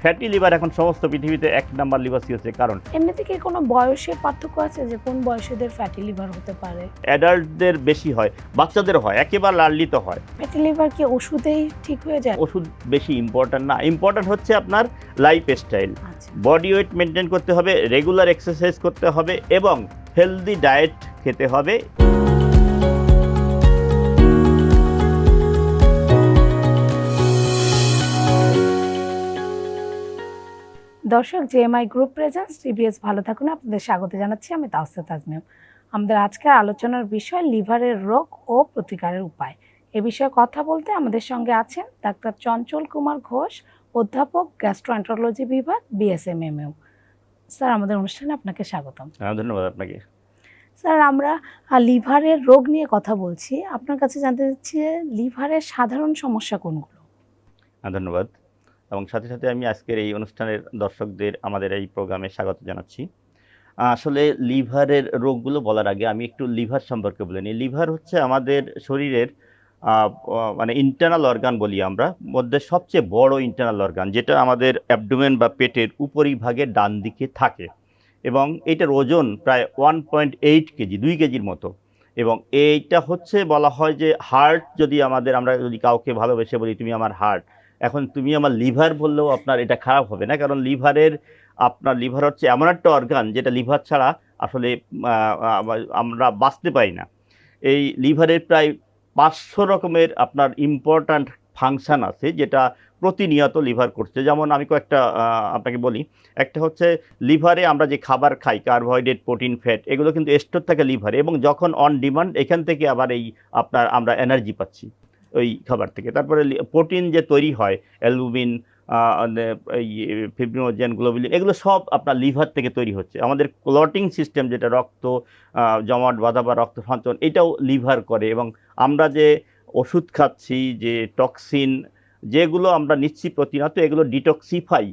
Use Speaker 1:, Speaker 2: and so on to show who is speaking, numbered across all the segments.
Speaker 1: Fatty liver এখন সমস্ত পৃথিবীতে এক নাম্বার লিভার হচ্ছে। কারণ
Speaker 2: এমনিতে কি কোনো বয়সের পার্থক্য আছে যে কোন বয়সীদের ফ্যাটি লিভার হতে পারে?
Speaker 1: অ্যাডাল্টদের বেশি হয়, বাচ্চাদের হয়, একেবারে লার্লি তো হয়।
Speaker 2: ফ্যাটি লিভার কি ওষুধেই ঠিক হয়ে যায়?
Speaker 1: ওষুধ বেশি ইম্পর্ট্যান্ট না, ইম্পর্ট্যান্ট হচ্ছে আপনার লাইফস্টাইল।
Speaker 2: আচ্ছা,
Speaker 1: বডি ওয়েট মেনটেন করতে হবে, রেগুলার এক্সারসাইজ করতে হবে এবং হেলদি ডায়েট খেতে হবে।
Speaker 2: দর্শক জেএমআই গ্রুপ প্রেজেন্টস টিবিএস ভালো থাকুন আপনাদের স্বাগত জানাচ্ছি আমি তাওসিফ তাজনিম। আমাদের আজকের আলোচনার বিষয় লিভারের রোগ ও প্রতিকারের উপায়। এ বিষয়ে কথা বলতে আমাদের সঙ্গে আছেন ডাক্তার চঞ্চল কুমার ঘোষ, অধ্যাপক গ্যাস্ট্রোএন্টারোলজি বিভাগ বিএসএমএমইউ। স্যার আমাদের অনুষ্ঠানে আপনাকে স্বাগতম।
Speaker 1: ধন্যবাদ আপনাকে।
Speaker 2: স্যার আমরা লিভারের রোগ নিয়ে কথা বলছি, আপনার কাছে জানতে চাচ্ছি যে লিভারের সাধারণ সমস্যা কোনগুলো?
Speaker 1: ধন্যবাদ। এবং সাথে সাথে আমি আজকের এই অনুষ্ঠানের দর্শকদের আমাদের এই প্রোগ্রামে স্বাগত জানাচ্ছি। আসলে লিভারের রোগগুলো বলার আগে আমি একটু লিভার সম্পর্কে বলে নিই। লিভার হচ্ছে আমাদের শরীরের মানে ইন্টারনাল অর্গান বলি আমরা, মধ্যে সবচেয়ে বড় ইন্টারনাল অর্গান, যেটা আমাদের অ্যাবডোমেন বা পেটের উপরিভাগে ডান দিকে থাকে এবং এটার ওজন প্রায় 1.8 কেজি, 2 কেজির মতো। এবং এইটা হচ্ছে বলা হয় যে হার্ট, যদি আমরা যদি কাউকে ভালোবেসে বলি তুমি আমার হার্ট, এখন তুমি আমার লিভার বললেও আপনার এটা খারাপ হবে না, কারণ আপনার লিভার হচ্ছে এমন একটা অর্গান যেটা লিভার ছাড়া আসলে আমরা বাঁচতে পারি না। এই লিভারের প্রায় 500 রকমের আপনার ইম্পর্ট্যান্ট ফাংশন আছে, যেটা প্রতিনিয়ত লিভার করছে। যেমন আমি কয়েকটা আপনাকে বলি। একটা হচ্ছে লিভারে আমরা যে খাবার খাই, কার্বোহাইড্রেট, প্রোটিন, ফ্যাট, এগুলো কিন্তু স্টোর থাকে লিভারে, এবং যখন অন ডিমান্ড এখান থেকে আবার আমরা এনার্জি পাচ্ছি ওই খাবার থেকে। তারপরে প্রোটিন যে তৈরি হয়, অ্যালবুমিন, এই ফিব্রিনোজেন, গ্লোবুলিন, এগুলো সব আপনার লিভার থেকে তৈরি হচ্ছে। আমাদের ক্লটিং সিস্টেম, যেটা রক্ত জমাট বাঁধা বা রক্ত সঞ্চালন, এটাও লিভার করে। এবং আমরা যে ওষুধ খাচ্ছি, যে টক্সিন যেগুলো আমরা নিচ্ছি প্রতিনিয়ত, এগুলো ডিটক্সিফাই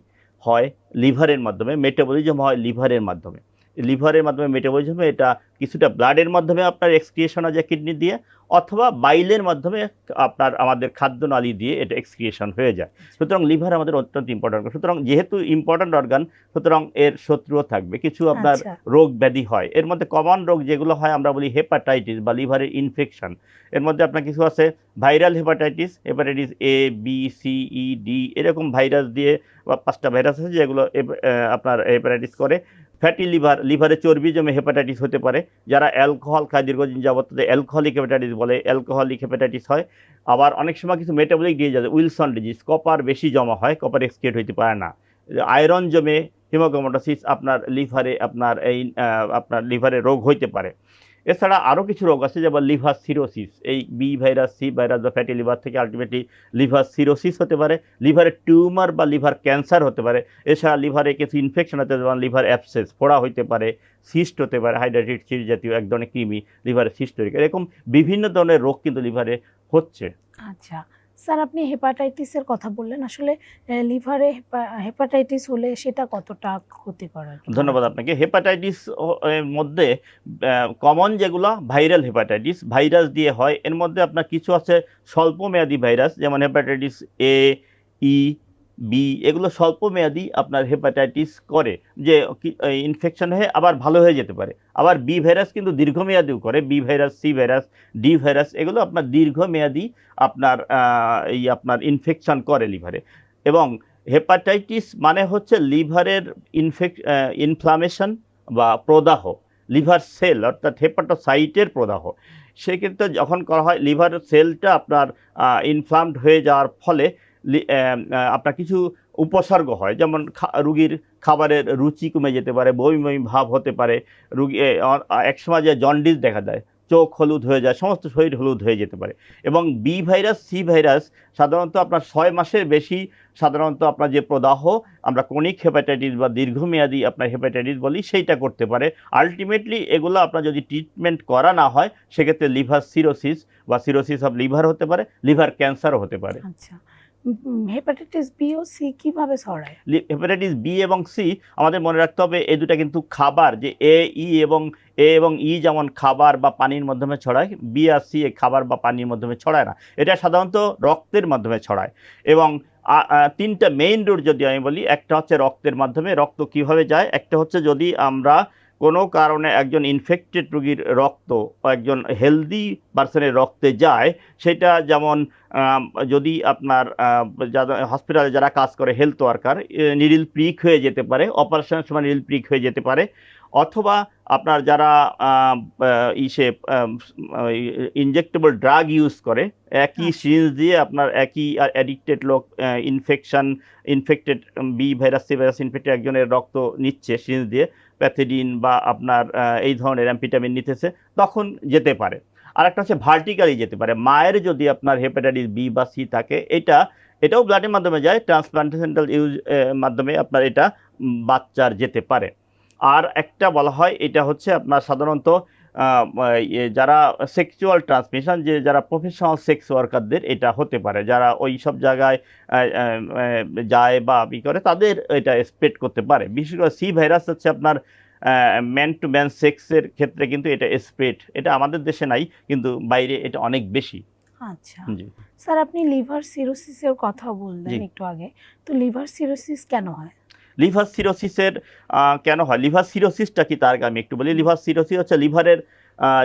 Speaker 1: হয় লিভারের মাধ্যমে, মেটাবলিজম হয় লিভারের মাধ্যমে। মেটাবলিজম, এটা কিছুটা ব্লাডের মাধ্যমে আপনার এক্সক্রিয়েশন হয় যায় কিডনি দিয়ে, অথবা বাইলের মাধ্যমে আমাদের খাদ্যনালী দিয়ে এটা এক্সক্রিয়েশন হয়ে যায়। সুতরাং লিভার আমাদের অত্যন্ত ইম্পর্ট্যান্ট। সুতরাং যেহেতু ইম্পর্ট্যান্ট অর্গান, সুতরাং এর শত্রুও থাকবে, কিছু আপনার
Speaker 2: আচ্ছা,
Speaker 1: রোগ ব্যাধি হয়। এর মধ্যে কমন রোগ যেগুলো হয় আমরা বলি হেপাটাইটিস বা লিভারের ইনফেকশন। এর মধ্যে আপনার কিছু আছে viral hepatitis, hepatitis A, B, C, E, D, এরকম ভাইরাস দিয়ে বা 5টা ভাইরাস আছে যেগুলো আপনার হেপাটাইটিস করে। ফ্যাটি লিভারে চর্বি জমে হেপাটাইটিস হতে পারে। যারা অ্যালকোহল খায় দীর্ঘদিন যাবত, অ্যালকোহলিক হেপাটাইটিস বলে, অ্যালকোহলিক হেপাটাইটিস হয়। আবার অনেক সময় কিছু মেটাবলিক ডিজিজ আছে, উইলসন ডিজিজ, কপার বেশি জমা হয়, কপার এক্সক্রিয়েট হইতে পারে না, আয়রন জমে হিমোগ্লোবিনোসিস আপনার লিভারে আপনার লিভারে রোগ হইতে পারে। এছাড়া আরও কিছু রোগ আছে, যেমন লিভার সিরোসিস, এই বি ভাইরাস, সি ভাইরাস বা ফ্যাটি লিভার থেকে আলটিমেটলি লিভার সিরোসিস হতে পারে, লিভারের টিউমার বা লিভার ক্যান্সার হতে পারে। এছাড়া লিভারে কিছু ইনফেকশন হতে পারে, যেমন লিভার অ্যাবসেস, ফোড়া হইতে পারে, সিস্ট হতে পারে, হাইড্রেটেড সিস্ট জাতীয় এক ধরনের কৃমি লিভারে সিস্ট তৈরি করে। এরকম বিভিন্ন ধরনের রোগ কিন্তু লিভারে হচ্ছে।
Speaker 2: আচ্ছা। স্যার আপনি হেপাটাইটিসের কথা বললেন। আসলে লিভারে হেপাটাইটিস হলে সেটা কতটা ক্ষতিকর আর কি?
Speaker 1: ধন্যবাদ আপনাকে। হেপাটাইটিস এর মধ্যে কমন যেগুলো ভাইরাল হেপাটাইটিস, ভাইরাস দিয়ে হয়। এর মধ্যে আপনার কিছু আছে স্বল্পমেয়াদী ভাইরাস, যেমন হেপাটাইটিস এ, ই, বি, এগুলো স্বল্পমেয়াদী আপনার হেপাটাইটিস করে, যে ইনফেকশন হয়ে আবার ভালো হয়ে যেতে পারে। আবার বি ভাইরাস কিন্তু দীর্ঘমেয়াদীও করে, B virus, C virus, D virus, এগুলো আপনার দীর্ঘমেয়াদী আপনার ইনফেকশন করে লিভারে। এবং হেপাটাইটিস মানে হচ্ছে লিভারের ইনফ্লামেশন বা প্রদাহ, লিভার সেল অর্থাৎ হেপাটোসাইটের প্রদাহ। সেক্ষেত্রে যখন করা হয়, লিভার সেলটা আপনার ইনফ্লামড হয়ে যাওয়ার ফলে আপনার কিছু উপসর্গ হয়, যেমন রুগীর খাবারের রুচি কমে যেতে পারে, বমি বমি ভাব হতে পারে, রুগী একসময় যে জন্ডিস দেখা দেয়, চোখ হলুদ হয়ে যায়, সমস্ত শরীর হলুদ হয়ে যেতে পারে। এবং বি ভাইরাস, সি ভাইরাস সাধারণত আপনার 6 মাসের বেশি, সাধারণত আপনার যে প্রদাহ আমরা ক্রনিক হেপাটাইটিস বা দীর্ঘমেয়াদী আপনার হেপাটাইটিস বলি, সেইটা করতে পারে। আলটিমেটলি এগুলো আপনার যদি ট্রিটমেন্ট করা না হয়, সেক্ষেত্রে লিভার সিরোসিস বা সিরোসিস অফ লিভার হতে পারে, লিভার ক্যান্সারও হতে পারে।
Speaker 2: আচ্ছা। হেপাটাইটিস বি ও সি কিভাবে ছড়ায়?
Speaker 1: হেপাটাইটিস বি এবং সি আমাদের মনে রাখতে হবে, এই দুটা কিন্তু খাবার, যে এ এবং ই যেমন খাবার বা পানির মাধ্যমে ছড়ায়, বি আর সি খাবার বা পানির মাধ্যমে ছড়ায় না, এটা সাধারণত রক্তের মাধ্যমে ছড়ায়। এবং তিনটা মেইন রুট যদি আমি বলি, একটা হচ্ছে রক্তের মাধ্যমে, রক্ত কিভাবে যায়, একটা হচ্ছে যদি আমরা কোনো কারণে একজন ইনফেক্টেড রোগীর রক্ত একজন হেলদি পার্সনের রক্তে যায়, সেটা যেমন আম, যদি আপনার হসপিটালে যারা কাজ করে হেলথ ওয়ার্কার, নিডিল প্রিক হয়ে যেতে পারে, অপারেশনের সময় নিডিল প্রিক হয়ে যেতে পারে, অথবা আপনার যারা ইসে ইনজেক্টেবল ড্রাগ ইউজ করে একই
Speaker 2: আচ্ছা।
Speaker 1: সিরিঞ্জ দিয়ে আপনার একই অ্যাডিক্টেড লোক, infected B virus C virus infected একজনের রক্ত নিচ্ছে সিরিঞ্জ দিয়ে, প্যাথিডিন বা আপনার এই ধরনের অ্যাম্পিটামিন নিতেছে, তখন যেতে পারে। আর একটা হচ্ছে ভার্টিক্যালি যেতে পারে, মায়ের যদি আপনার হেপাটাইটিস বি বা সি থাকে, এটাও ব্লাডের মাধ্যমে যায়, ট্রান্সপ্লান্টেশনাল ইউজ মাধ্যমে আপনার এটা বাচ্চার যেতে পারে। আর একটা বলা হয়, এটা হচ্ছে আপনার সাধারণত যারা সেক্সুয়াল ট্রান্সমিশন, যে যারা প্রফেশনাল সেক্স ওয়ার্কারদের এটা হতে পারে, যারা ওই সব জায়গায় যায় বা ই করে, তাদের এটা স্প্রেড করতে পারে। বিশেষ করে সি ভাইরাস হচ্ছে আপনার ম্যান টু ম্যান সেক্সের ক্ষেত্রে কিন্তু এটা স্প্রেড, এটা আমাদের দেশে নাই, কিন্তু বাইরে এটা অনেক বেশি।
Speaker 2: আচ্ছা
Speaker 1: জি
Speaker 2: স্যার, আপনি লিভার সিরোসিসের কথা বললেন
Speaker 1: জি।
Speaker 2: একটু আগে, তো লিভার সিরোসিস কেন হয়?
Speaker 1: লিভার সিরোসিসের কেন হয়, লিভার সিরোসিসটা কি তার আগে আমি একটু বলি।
Speaker 2: হুম।
Speaker 1: লিভার সিরোসিস হচ্ছে লিভারের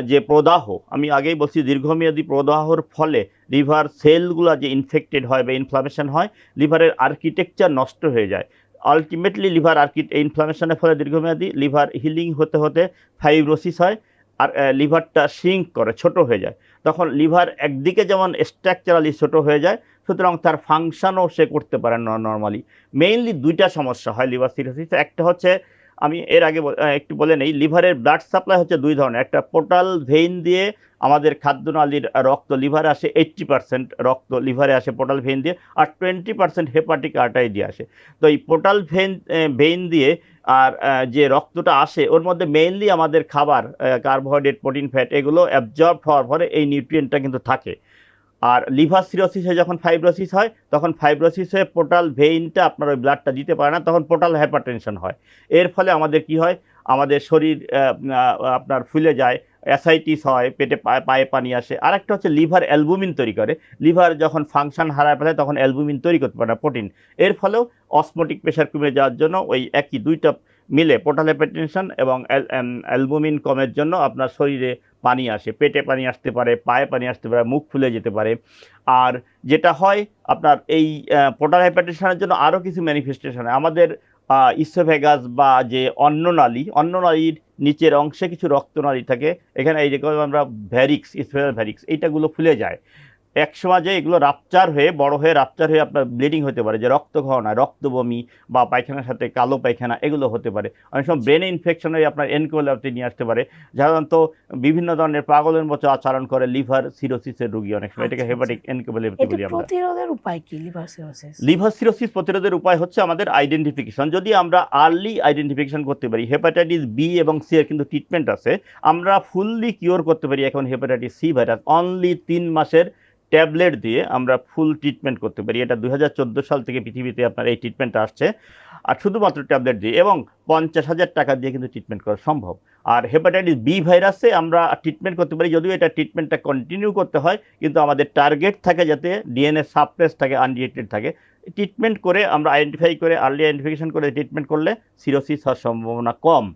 Speaker 1: যে প্রদাহ, আমি আগেই বলছি দীর্ঘমেয়াদী প্রদাহর ফলে লিভার সেলগুলো যে ইনফেক্টেড হয় বা ইনফ্লামেশন হয়, লিভারের আর্কিটেকচার নষ্ট হয়ে যায়। আলটিমেটলি লিভার ইনফ্লামেশনের ফলে দীর্ঘমেয়াদী লিভার হিলিং হতে হতে ফাইব্রোসিস হয়, আর লিভারটা শ্রিঙ্ক করে, ছোট হয়ে যায়। তখন লিভার একদিকে যেমন স্ট্রাকচারালি ছোট হয়ে যায়, সুতরাং তার ফাংশনও সে করতে পারে না নর্মালি। মেইনলি দুইটা সমস্যা হয় লিভার সিরোসিস। একটা হচ্ছে, আমি এর আগে একটু বলে নেই, লিভারের ব্লাড সাপ্লাই হচ্ছে দুই ধরনের। একটা পোর্টাল ভেইন দিয়ে আমাদের খাদ্যনালীর রক্ত লিভারে আসে, 80% রক্ত লিভারে আসে পোর্টাল ভেইন দিয়ে, আর 20% হেপাটিক আর্টারি দিয়ে আসে। তো এই পোর্টাল ভেইন দিয়ে আর যে রক্তটা আসে, ওর মধ্যে মেইনলি আমাদের খাবার, কার্বোহাইড্রেট, প্রোটিন, ফ্যাট, এগুলো অ্যাবজর্ব হওয়ার পরে এই নিউট্রিয়েন্টটা কিন্তু থাকে। আর লিভার সিরোসিসে যখন ফাইব্রোসিস হয়, তখন ফাইব্রোসিস হয়ে পোর্টাল ভেইনটা আপনার ওই ব্লাডটা দিতে পারে না, তখন পোর্টাল হাইপারটেনশন হয়। এর ফলে আমাদের কি হয়, আমাদের শরীর আপনার ফুলে যায়, অ্যাসাইটিস হয়, পেটে পায়ে পানি আসে। আর একটা হচ্ছে লিভার অ্যালবুমিন তৈরি করে, লিভার যখন ফাংশন হারায় ফেলে তখন অ্যালবুমিন তৈরি করতে পারে না, প্রোটিন। এর ফলেও অসমোটিক প্রেশার কমে যাওয়ার জন্য ওই একই দুইটা মিলে, পোর্টাল হাইপারটেনশন এবং অ্যালবুমিন কমের জন্য আপনার শরীরে পানি আসে, পেটে পানি আসতে পারে, পায়ে পানি আসতে পারে, মুখ ফুলে যেতে পারে। আর যেটা হয় আপনার এই পোর্টাল হাইপারটেনশনের জন্য আরও কিছু ম্যানিফেস্টেশন হয় আমাদের। ইসোফেগাস বা যে অন্ননালীর নিচের অংশে কিছু রক্তনালী থাকে, এখানে এই যে আমরা ভ্যারিক্স, ইসোফেগাস ভ্যারিক্স, এইটাগুলো ফুলে যায়। একসময় যে এগুলো রাপচার হয়ে বড় হয়ে রাপচার হয়ে আপনার ব্লিডিং হতে পারে, যে রক্তক্ষরণ হয়, রক্ত বমি বা পায়খানার সাথে কালো পায়খানা, এগুলো হতে পারে। অনেক সময় ব্রেন ইনফেকশন হয়ে আপনার এনকেফেলাইটিস নিয়ে আসতে পারে। সাধারণত বিভিন্ন ধরনের পাগলের মতো আচরণ করে লিভার সিরোসিসের রোগী, অনেক সময় এটাকে
Speaker 2: আচ্ছা, আচ্ছা।
Speaker 1: হেপাটিক এনকেফেলাইটিস
Speaker 2: এটা
Speaker 1: বলি আমরা।
Speaker 2: প্রতিরোধের উপায় কি লিভার সিরোসিস?
Speaker 1: লিভার সিরোসিস প্রতিরোধের উপায় হচ্ছে আমাদের আইডেন্টিফিকেশন। যদি আমরা আর্লি আইডেন্টিফিকেশন করতে পারি, হেপাটাইটিস বি এবং সি এর কিন্তু ট্রিটমেন্ট আছে, আমরা ফুললি কিওর করতে পারি এখন হেপাটাইটিস সি ভাইরাস অনলি 3 মাসের ট্যাবলেট দিয়ে আমরা ফুল ট্রিটমেন্ট করতে পারি। এটা 2014 সাল থেকে পৃথিবীতে আপনার এই ট্রিটমেন্টটা আসছে, আর শুধুমাত্র ট্যাবলেট দিয়ে, এবং 50,000 টাকা দিয়ে কিন্তু ট্রিটমেন্ট করা সম্ভব। আর হেপাটাইটিস বি ভাইরাসে আমরা ট্রিটমেন্ট করতে পারি, যদিও এটা ট্রিটমেন্টটা কন্টিনিউ করতে হয়, কিন্তু আমাদের টার্গেট থাকে যাতে ডিএনএ সাপ্রেস থাকে, আনডিটেক্টেড থাকে। ট্রিটমেন্ট করে আমরা আইডেন্টিফাই করে, আর্লি আইডেন্টিফিকেশন করে ট্রিটমেন্ট করলে সিরোসিস হওয়ার সম্ভাবনা কম।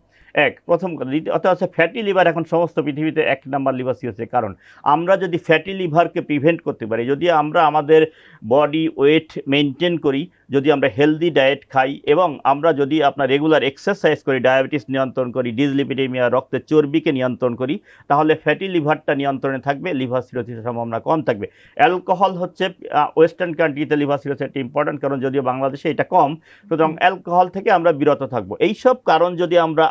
Speaker 1: প্রথম কথা। দ্বিতীয়ত হচ্ছে ফ্যাটি লিভার এখন সমস্ত পৃথিবীতে 1 নম্বর লিভার সিরোসিসের কারণ। আমরা যদি ফ্যাটি লিভারকে প্রিভেন্ট করতে পারি, যদি আমরা আমাদের বডি ওয়েট মেনটেন করি, যদি আমরা হেলদি ডায়েট খাই, এবং আমরা যদি আপনার রেগুলার এক্সারসাইজ করি, ডায়াবেটিস নিয়ন্ত্রণ করি, ডিসলিপিডেমিয়া, রক্তের চর্বিকে নিয়ন্ত্রণ করি, তাহলে ফ্যাটি লিভারটা নিয়ন্ত্রণে থাকবে, লিভার সিরোসিসের সম্ভাবনা কম থাকবে। অ্যালকোহল হচ্ছে ওয়েস্টার্ন কান্ট্রিতে লিভার সিরোসিস একটা ইম্পর্টেন্ট কারণ, যদিও বাংলাদেশে এটা কম, সুতরাং অ্যালকোহল থেকে আমরা বিরত থাকবো। এইসব কারণ যদি আমরা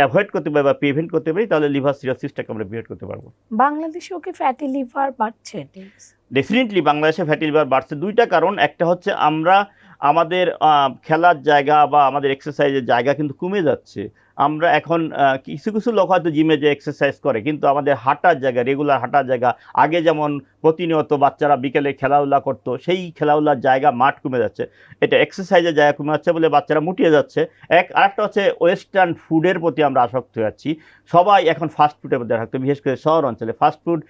Speaker 1: অ্যাভয়েড করতে পারি বা প্রিভেন্ট করতে পারি, তাহলে লিভার সিরোসিসটাকে আমরা প্রিভেন্ট করতে পারবো।
Speaker 2: বাংলাদেশেও কি ফ্যাটি লিভার বাড়ছে?
Speaker 1: ডেফিনেটলি বাংলাদেশে ফ্যাটি লিভার বাড়ছে দুইটা কারণ। একটা হচ্ছে আমরা আমাদের খেলার জায়গা বা আমাদের এক্সারসাইজের জায়গা কিন্তু কমে যাচ্ছে। আমরা এখন কিছু কিছু লোক হয়তো জিমে যে এক্সারসাইজ করে, কিন্তু আমাদের হাঁটার জায়গা, রেগুলার হাঁটার জায়গা, আগে যেমন প্রতিনিয়ত বাচ্চারা বিকেলে খেলাধুলা করতো, সেই খেলাধুলার জায়গা মাঠ কমে যাচ্ছে। এটা এক্সারসাইজের জায়গা কমে যাচ্ছে বলে বাচ্চারা মুটিয়ে যাচ্ছে। আরেকটা হচ্ছে ওয়েস্টার্ন ফুডের প্রতি আমরা আসক্ত হয়ে যাচ্ছি। সবাই এখন ফাস্ট ফুডের মধ্যে থাকতো, বিশেষ করে শহর অঞ্চলে ফাস্ট ফুড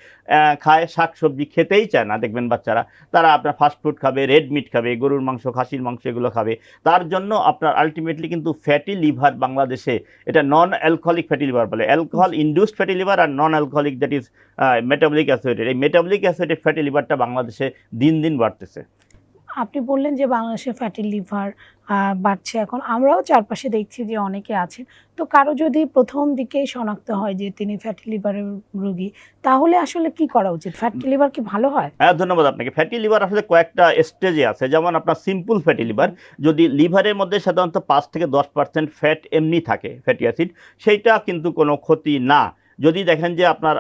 Speaker 1: খায়, শাক সবজি খেতেই চায় না। দেখবেন বাচ্চারা, তারা আপনার ফাস্ট ফুড খাবে, রেড মিট খাবে, গরুর মাংস, খাসির মাংস, এগুলো খাবে। তার জন্য আপনার আলটিমেটলি কিন্তু ফ্যাটি লিভার বাংলাদেশে, এটা নন অ্যালকোহলিক ফ্যাটি লিভার বলে, অ্যালকোহল ইনডিউসড ফ্যাটি লিভার আর non alcoholic, that is metabolic associated. এই মেটাবলিক অ্যাসোসিয়েটেড ফ্যাটি লিভারটা বাংলাদেশে দিন দিন বাড়তেছে।
Speaker 2: আপনি বললেন যে বাংলাদেশে ফ্যাটি লিভার বাড়ছে, এখন আমরাও চারপাশে দেখছি যে অনেকে আছেন। তো কারো যদি প্রথম দিকেই শনাক্ত হয় যে তিনি ফ্যাটি লিভারের রোগী, তাহলে আসলে কি করা উচিত? ফ্যাটি লিভার কি ভালো হয়?
Speaker 1: হ্যাঁ, ধন্যবাদ আপনাকে। ফ্যাটি লিভার আসলে কয়েকটা স্টেজে আছে। যেমন আপনার সিম্পল ফ্যাটি লিভার, যদি লিভারের মধ্যে সাধারণত 5 থেকে 10% ফ্যাট এমনি থাকে, ফ্যাটি অ্যাসিড, সেইটা কিন্তু কোনো ক্ষতি না। যদি দেখেন যে আপনার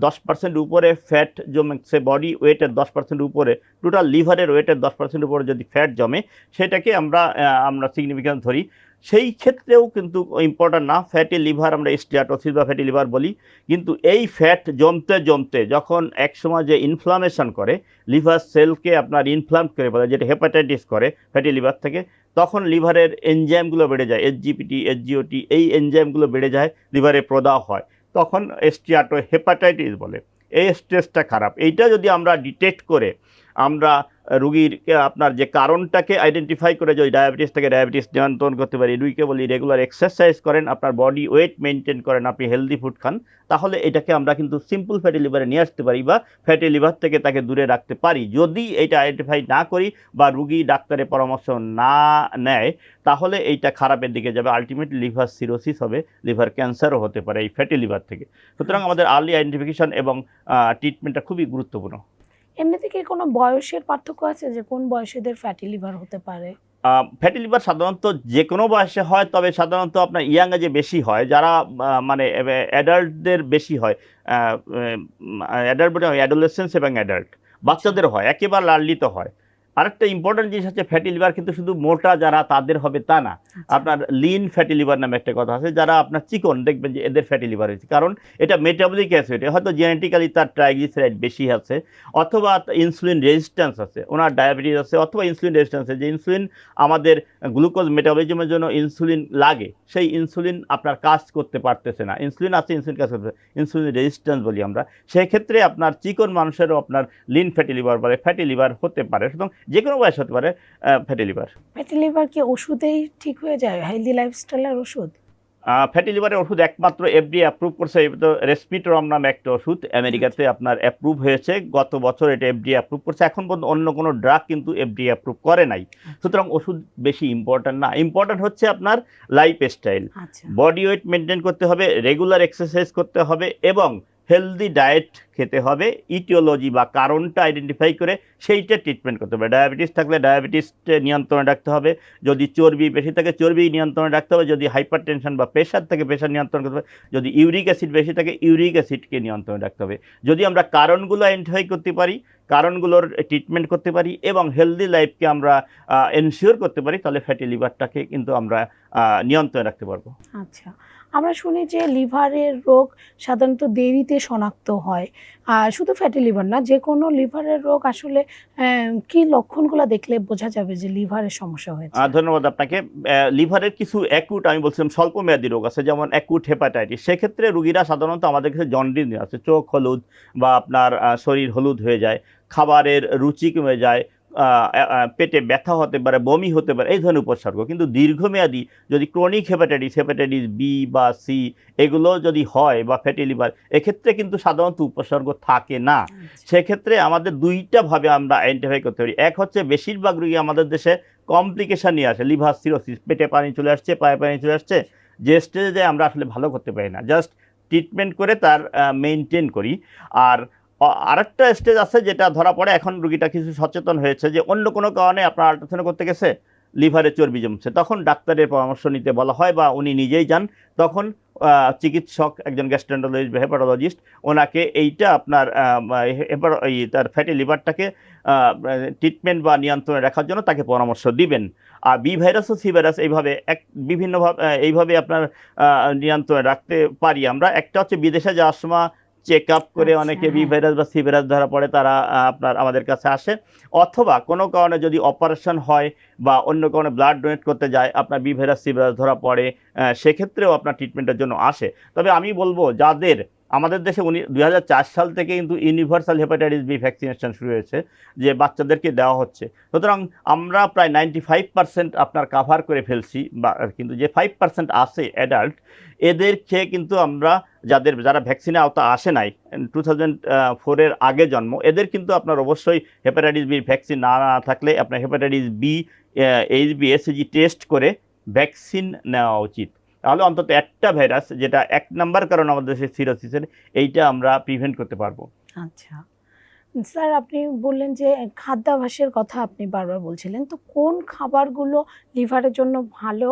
Speaker 1: 10% উপরে ফ্যাট জমেছে, বডি ওয়েটের 10% উপরে, টোটাল লিভারের ওয়েটের 10% উপরে যদি ফ্যাট জমে, সেটাকে আমরা সিগনিফিক্যান্ট ধরি। সেই ক্ষেত্রেও কিন্তু ইম্পর্ট্যান্ট না, ফ্যাটি লিভার আমরা স্টিয়াটোসিস বা ফ্যাটি লিভার বলি। কিন্তু এই ফ্যাট জমতে জমতে যখন একসময় যে ইনফ্লামেশন করে, লিভার সেলকে আপনার ইনফ্লাম করে ফেলে, যেটা হেপাটাইটিস করে ফ্যাটি লিভার থেকে, তখন লিভারের এনজাইমগুলো বেড়ে যায়, এসজিপিটি, এসজিওটি, এই এনজাইমগুলো বেড়ে যায়, লিভারে প্রদাহ হয়, তখন স্টিয়াটো হেপাটাইটিস বলে। এই স্টেজটা খারাপ। এইটা যদি আমরা ডিটেক্ট করে আমরা রুগীর আপনার যে কারণটাকে আইডেন্টিফাই করে যদি ডায়াবেটিস নিয়ন্ত্রণ করতে পারি, রুগীকে বলি রেগুলার এক্সারসাইজ করেন, আপনার বডি ওয়েট মেনটেন করেন, আপনি হেলদি ফুড খান, তাহলে এটাকে আমরা কিন্তু সিম্পল ফ্যাটি লিভারে নিয়ে আসতে পারি বা ফ্যাটি লিভার থেকে তাকে দূরে রাখতে পারি। যদি এটা আইডেন্টিফাই না করি বা রুগী ডাক্তারের পরামর্শ না নেয়, তাহলে এইটা খারাপের দিকে যাবে, আলটিমেটলি লিভার সিরোসিস হবে, লিভার ক্যান্সারও হতে পারে এই ফ্যাটি লিভার থেকে। সুতরাং আমাদের আর্লি আইডেন্টিফিকেশন এবং ট্রিটমেন্টটা খুবই গুরুত্বপূর্ণ।
Speaker 2: এমনিতে কি কোনো বয়সের পার্থক্য আছে যে কোন বয়সীদের ফ্যাটি লিভার হতে পারে?
Speaker 1: ফ্যাটি লিভার সাধারণত যে কোনো বয়সে হয়, তবে সাধারণত আপনার ইয়াং এজে বেশি হয়, যারা মানে অ্যাডাল্টদের বেশি হয়, অ্যাডাল্ট বলে অ্যাডোলেসেন্স এবং অ্যাডাল্ট, বাচ্চাদের হয়, একেবারে লার্লিতে হয়। আরেকটা ইম্পর্টেন্ট জিনিস হচ্ছে, ফ্যাটি লিভার কিন্তু শুধু মোটা যারা তাদের হবে তা না। আপনার লিন ফ্যাটি লিভার নামে একটা কথা আছে, যারা আপনার চিকন, দেখবেন যে এদের ফ্যাটি লিভার হয়েছে, কারণ এটা মেটাবলিক অ্যাসিড, হয়তো জেনেটিক্যালি তার ট্রাইগ্লিসারাইড বেশি আছে, অথবা ইনসুলিন রেজিস্ট্যান্স আছে, ওনার ডায়াবেটিস আছে, অথবা ইনসুলিন রেজিস্ট্যান্স আছে, যে ইনসুলিন আমাদের গ্লুকোজ মেটাবলিজমের জন্য ইনসুলিন লাগে, সেই ইনসুলিন আপনার কাজ করতে পারতেছে না, ইনসুলিন আছে, ইনসুলিন কাজ করতে, ইনসুলিন রেজিস্ট্যান্স বলি আমরা। সেই ক্ষেত্রে আপনার চিকন মানুষেরও আপনার লিন ফ্যাটি লিভার বলে ফ্যাটি লিভার হতে পারে। সুতরাং যে কোনো বয়স হতে পারে ফ্যাটি লিভার।
Speaker 2: ফ্যাটি লিভার কি ওষুধেই ঠিক হয়ে যায়? হেলদি লাইফস্টাইলের ওষুধ?
Speaker 1: ফ্যাটি লিভারের ওষুধ একমাত্র এফডিএ অ্যাপ্রুভ করছে, তো রেসপিটরম নামে একটা ওষুধ আমেরিকাতে আপনার অ্যাপ্রুভ হয়েছে, গত বছর এটা এফডিএ অ্যাপ্রুভ করছে। এখন পর্যন্ত অন্য কোনো ড্রাগ কিন্তু এফডিএ অ্যাপ্রুভ করে নাই। সুতরাং ওষুধ বেশি ইম্পর্ট্যান্ট না, ইম্পর্ট্যান্ট হচ্ছে আপনার life style, body weight maintain করতে হবে, রেগুলার এক্সারসাইজ করতে হবে, এবং হেলদি ডায়েট খেতে হবে। ইটিওলজি বা কারণটা আইডেন্টিফাই করে সেইটা ট্রিটমেন্ট করতে হবে। ডায়াবেটিস থাকলে ডায়াবেটিস নিয়ন্ত্রণে রাখতে হবে, যদি চর্বি বেশি থাকে চর্বি নিয়ন্ত্রণে রাখতে হবে, যদি হাইপার টেনশন বা প্রেশার থাকে প্রেশার নিয়ন্ত্রণ করতে হবে, যদি ইউরিক অ্যাসিড বেশি থাকে ইউরিক অ্যাসিডকে নিয়ন্ত্রণে রাখতে হবে। যদি আমরা কারণগুলো আইডেন্টিফাই করতে পারি, কারণগুলোর ট্রিটমেন্ট করতে পারি, এবং হেলদি লাইফকে আমরা এনশিওর করতে পারি, তাহলে ফ্যাটি লিভারটাকে কিন্তু আমরা নিয়ন্ত্রণে রাখতে পারবো।
Speaker 2: আচ্ছা, আমরা শুনি যে লিভারের রোগ সাধারণত দেরিতে শনাক্ত হয়, শুধু ফ্যাটি লিভার না, যে কোনো লিভারের রোগ আসলে কি লক্ষণগুলো দেখলে বোঝা যাবে যে লিভারের সমস্যা হয়েছে?
Speaker 1: ধন্যবাদ আপনাকে। লিভারের কিছু অ্যাকুট, আমি বলছিলাম স্বল্পমেয়াদী রোগ আছে, যেমন অ্যাকুট হেপাটাইটিস। সেক্ষেত্রে রুগীরা সাধারণত আমাদের কাছে জন্ডিস নিয়ে আসে, চোখ হলুদ বা আপনার শরীর হলুদ হয়ে যায়, খাবারের রুচি কমে যায়, পেটে ব্যথা হতে পারে, বমি হতে পারে, এই ধরনের উপসর্গ। কিন্তু দীর্ঘমেয়াদী যদি ক্রনিক হেপাটাইটিস বি বা সি এগুলো যদি হয়, বা ফ্যাটি লিভার, এক্ষেত্রে কিন্তু সাধারণত উপসর্গ থাকে না। সেক্ষেত্রে আমাদের দুইটা ভাবে আমরা আইডেন্টিফাই করতে পারি। এক হচ্ছে, বেশিরভাগ রোগী আমাদের দেশে কমপ্লিকেশন নিয়ে আসে, লিভার সিরোসিস, পেটে পানি চলে আসছে, পায়ে পানি চলে আসছে, যে স্টেজে আমরা আসলে ভালো করতে পারি না, জাস্ট ট্রিটমেন্ট করে তার মেনটেন করি। আর আরেকটা স্টেজ আছে যেটা ধরা পড়ে, এখন রুগীটা কিছু সচেতন হয়েছে যে অন্য কোনো কারণে আপনার আল্ট্রাসাউন্ড করতে গেছে, লিভারে চর্বি জমছে, তখন ডাক্তারের পরামর্শ নিতে বলা হয় বা উনি নিজেই যান। তখন চিকিৎসক, একজন গ্যাস্ট্রোএন্টারোলজিস্ট বা হেপাটোলজিস্ট, ওনাকে এইটা আপনার তার ফ্যাটি লিভারটাকে ট্রিটমেন্ট বা নিয়ন্ত্রণে রাখার জন্য তাকে পরামর্শ দিবেন। আর বি ভাইরাস ও সি ভাইরাস এইভাবে বিভিন্নভাবে এইভাবে আপনার নিয়ন্ত্রণে রাখতে পারি আমরা। একটা হচ্ছে বিদেশে যাওয়ার সময় চেক আপ করে
Speaker 2: আচ্ছা,
Speaker 1: অনেকে বি
Speaker 2: হ্যাঁ।
Speaker 1: ভাইরাস বা সি ভাইরাস ধরা পড়ে, তারা আপনার আমাদের কাছে আসে, অথবা কোনো কারণে যদি অপারেশন হয় বা অন্য কারণে ব্লাড ডোনেট করতে যায়, আপনার বি ভাইরাস সি ভাইরাস ধরা পড়ে, সেক্ষেত্রেও আপনার ট্রিটমেন্টের জন্য আসে। তবে আমি বলবো যাদের আমাদের দেশে 2004 সাল থেকে কিন্তু ইউনিভার্সাল হেপাটাইটিস বি ভ্যাকসিনেশন শুরু হয়েছে, যে বাচ্চাদেরকে দেওয়া হচ্ছে। সুতরাং আমরা প্রায় 95% আপনার কাভার করে ফেলছি, বা কিন্তু যে 5% আছে অ্যাডাল্ট, এদের খেয়ে কিন্তু আমরা যারা ভ্যাকসিনে আওতা আসে নাই 2004-এর আগে জন্ম, এদের কিন্তু আপনার অবশ্যই হেপাটাইটিস বি ভ্যাকসিন না থাকলে আপনার hepatitis B HB SAG test করে ভ্যাকসিন নেওয়া উচিত। তাহলে অন্তত একটা ভাইরাস, যেটা 1 নাম্বার কারণ আমাদের দেশে সিরোসিসের, এইটা আমরা প্রিভেন্ট করতে পারবো।
Speaker 2: আচ্ছা স্যার, আপনি বললেন যে খাদ্যাভ্যাসের কথা আপনি বারবার বলছিলেন, তো কোন খাবারগুলো লিভারের জন্য ভালো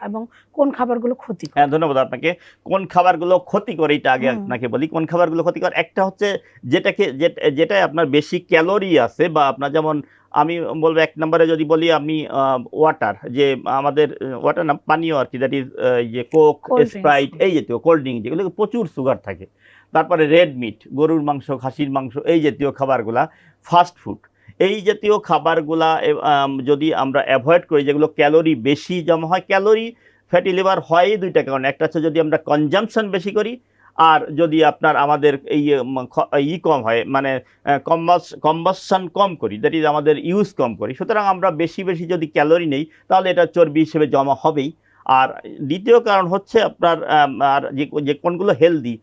Speaker 2: এবং কোন খাবারগুলো ক্ষতিকর?
Speaker 1: হ্যাঁ, ধন্যবাদ আপনাকে। কোন খাবারগুলো ক্ষতিকর এটা আগে
Speaker 2: হুম।
Speaker 1: আপনাকে বলি। কোন খাবারগুলো ক্ষতিকর, একটা হচ্ছে যেটায় আপনার বেশি ক্যালোরি আছে, বা আপনার যেমন আমি বলবো 1 নম্বরে যদি বলি আমি ওয়াটার, যে আমাদের ওয়াটার না, পানীয় আর কি, দ্যাট ইজ যে কোক,
Speaker 2: কোল্ড ড্রিঙ্কস।
Speaker 1: স্প্রাইট, এই জাতীয় কোল্ড ড্রিঙ্ক যেগুলো প্রচুর সুগার থাকে। তারপরে রেড মিট, গরুর মাংস, খাসির মাংস, এই জাতীয় খাবারগুলা, ফাস্ট ফুড, এই জাতীয় খাবারগুলা যদি আমরা অ্যাভয়েড করি, যেগুলো ক্যালোরি বেশি জমা হয়। ক্যালোরি ফ্যাটি লিভার হয় 2টা কারণে, একটা হচ্ছে যদি আমরা কনজাম্পশন বেশি করি, আর যদি আপনার আমাদের কম হয়, মানে কম্বাসশন কম করি, দ্যাট ইজ আমাদের ইউজ কম করি। সুতরাং আমরা বেশি বেশি যদি ক্যালোরি নেই, তাহলে এটা চর্বি হিসেবে জমা হবেই। আর দ্বিতীয় কারণ হচ্ছে আপনার আর যে কোনগুলো হেলদি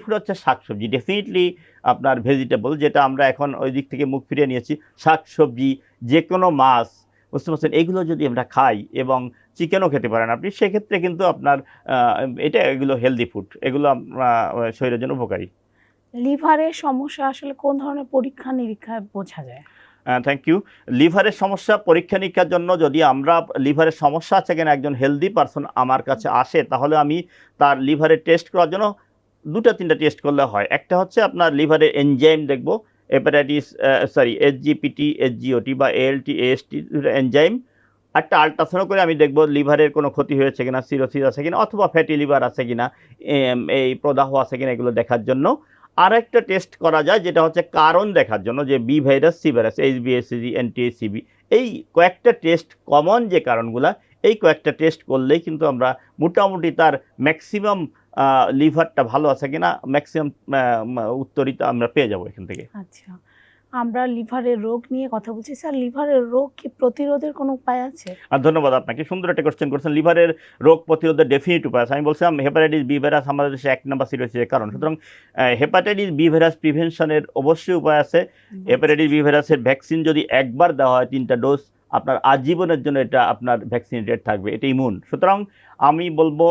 Speaker 1: ফুড হচ্ছে শাকসবজি, ডেফিনেটলি আপনার ভেজিটেবল, যেটা আমরা এখন ওই দিক থেকে মুখ ফিরিয়ে নিয়েছি। শাকসবজি, যে কোনো মাছ, বুঝতে পারছেন, এগুলো যদি আমরা খাই, এবং চিকেনও খেতে পারেন আপনি, সেক্ষেত্রে কিন্তু আপনার এগুলো হেলদি ফুড, এগুলো শরীরের জন্য উপকারী।
Speaker 2: লিভারের সমস্যা আসলে কোন ধরনের পরীক্ষা নিরীক্ষায় বোঝা যায়?
Speaker 1: Thank you. লিভারের সমস্যা পরীক্ষা নিরীক্ষার জন্য, যদি আমরা লিভারের সমস্যা আছে কিনা একজন হেলদি পারসন আমার কাছে আসে, তাহলে আমি তার লিভারের টেস্ট করার জন্য 2-3টা টেস্ট করলে হয়। একটা হচ্ছে আপনার লিভারের এনজাইম দেখব, হেপাটাইটিস এসজিপিটি, এসজিওটি বা এএলটি, এএসটি এনজাইম। একটা আল্ট্রাসাউন্ড করে আমি দেখব লিভারের কোনো ক্ষতি হয়েছে কিনা, সিরোসিস আছে কিনা, অথবা ফ্যাটি লিভার আছে কিনা, এই প্রদাহ আছে কিনা, এগুলো দেখার জন্য। আর একটা টেস্ট করা যায়, যেটা হচ্ছে কারণ দেখার জন্য, যে বি ভাইরাস, সি ভাইরাস, এইচবিএসসিজি, এনটিএসিবি, এই কয়েকটা টেস্ট, কমন যে কারণগুলা, এই কয়েকটা টেস্ট করলেই কিন্তু আমরা মোটামুটি তার ম্যাক্সিমাম লিভারটা ভালো আছে কিনা ম্যাক্সিমাম উত্তরিত আমরা পেয়ে যাবো এখান থেকে।
Speaker 2: আচ্ছা, আমরা লিভারের রোগ নিয়ে কথা বলছি। স্যার, লিভারের রোগ কি প্রতিরোধের কোনো উপায় আছে?
Speaker 1: আর ধন্যবাদ আপনাকে, সুন্দর একটা কোশ্চেন করছেন। লিভারের রোগ প্রতিরোধের ডেফিনিট উপায় আছে। আমি বলছিলাম হেপাটাইটিস বি ভাইরাস আমাদের দেশে 1 নম্বর সিরিয়াসের কারণ। সুতরাং হেপাটাইটিস বি ভাইরাস প্রিভেনশনের অবশ্যই উপায় আছে। হেপাটাইটিস বি ভাইরাসের ভ্যাকসিন যদি একবার দেওয়া হয় 3টা ডোজ, আপনার আজীবনের জন্য এটা আপনার ভ্যাকসিনেটেড থাকবে, এটা ইমিউন। সুতরাং আমি বলবো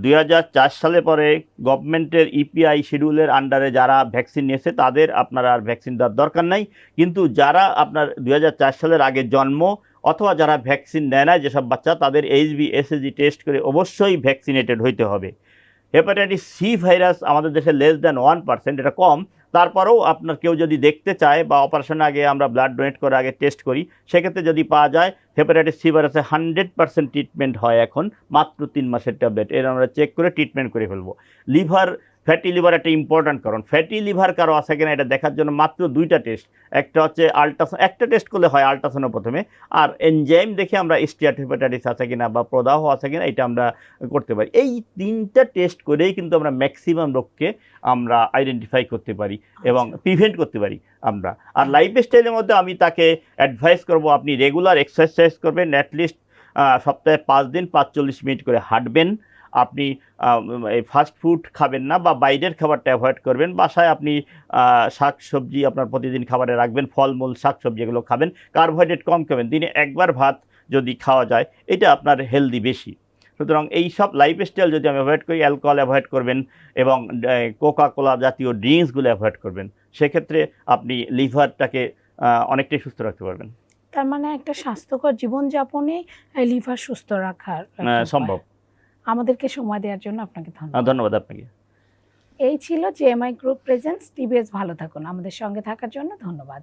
Speaker 1: 2004 সালে পরে গভর্নমেন্টের ইপিআই শিডিউলের আন্ডারে যারা ভ্যাকসিন নিয়েছে, তাদের আপনার আর ভ্যাকসিন দেওয়ার দরকার নাই। কিন্তু যারা আপনার 2004 সালের আগে জন্ম, অথবা যারা ভ্যাকসিন নেয় না যেসব বাচ্চা, তাদের এইচবি এসএজি টেস্ট করে অবশ্যই ভ্যাকসিনেটেড হইতে হবে। হেপাটাইটিস সি ভাইরাস আমাদের দেশে <1%, এটা কম। তারপরেও আপনার কেউ যদি দেখতে চায়, বা অপারেশনের আগে আমরা ব্লাড ডোনেট করে আগে টেস্ট করি, সেক্ষেত্রে যদি পাওয়া যায় হেপাটাইটিস সি ভাইরাসে 100% ট্রিটমেন্ট হয় এখন, মাত্র 3 মাসের ট্যাবলেট, এর আমরা চেক করে ট্রিটমেন্ট করে ফেলবো। লিভার, ফ্যাটি লিভার একটা ইম্পর্ট্যান্ট কারণ। ফ্যাটি লিভার কারো আছে কিনা এটা দেখার জন্য মাত্র 2টা টেস্ট। একটা হচ্ছে আল্ট্রাসাউন্ড, একটা টেস্ট করলে হয় আল্ট্রাসাউন্ড প্রথমে, আর এনজাইম দেখে আমরা স্টিয়াটোহেপাটাইটিস আছে কিনা বা প্রদাহ আছে কিনা এটা আমরা করতে পারি। এই 3টা টেস্ট করেই কিন্তু আমরা ম্যাক্সিমাম রোগকে আমরা আইডেন্টিফাই করতে পারি এবং প্রিভেন্ট করতে পারি আমরা। আর লাইফস্টাইলের মধ্যে আমি তাকে অ্যাডভাইস করব, আপনি রেগুলার এক্সারসাইজ করবেন, অ্যাটলিস্ট সপ্তাহে 5 দিন 45 মিনিট করে হাঁটবেন। আপনি এই ফাস্ট ফুড খাবেন না, বা বাইরের খাবারটা অ্যাভয়েড করবেন। বাসায় আপনি শাক সবজি আপনার প্রতিদিন খাবারে রাখবেন, ফলমূল, শাক সবজি এগুলো খাবেন। কার্বোহাইড্রেট কম খাবেন, দিনে একবার ভাত যদি খাওয়া যায়, এটা আপনার হেলদি বেশি। সুতরাং এই সব লাইফস্টাইল যদি আমি অ্যাভয়েড করি, অ্যালকোহল অ্যাভয়েড করবেন, এবং কোকা কোলা জাতীয় ড্রিঙ্কসগুলো অ্যাভয়েড করবেন, সেক্ষেত্রে আপনি লিভারটাকে অনেকটাই সুস্থ রাখতে পারবেন।
Speaker 2: তার মানে একটা স্বাস্থ্যকর জীবনযাপনে লিভার সুস্থ রাখার একটা উপায়।
Speaker 1: সম্ভব।
Speaker 2: আমাদেরকে সময় দেওয়ার জন্য আপনাকে ধন্যবাদ।
Speaker 1: ধন্যবাদ আপনাকে।
Speaker 2: এই ছিল জেএমআই গ্রুপ প্রেজেন্টস টিবিএস ভালো থাকুন। আমাদের সঙ্গে থাকার জন্য ধন্যবাদ।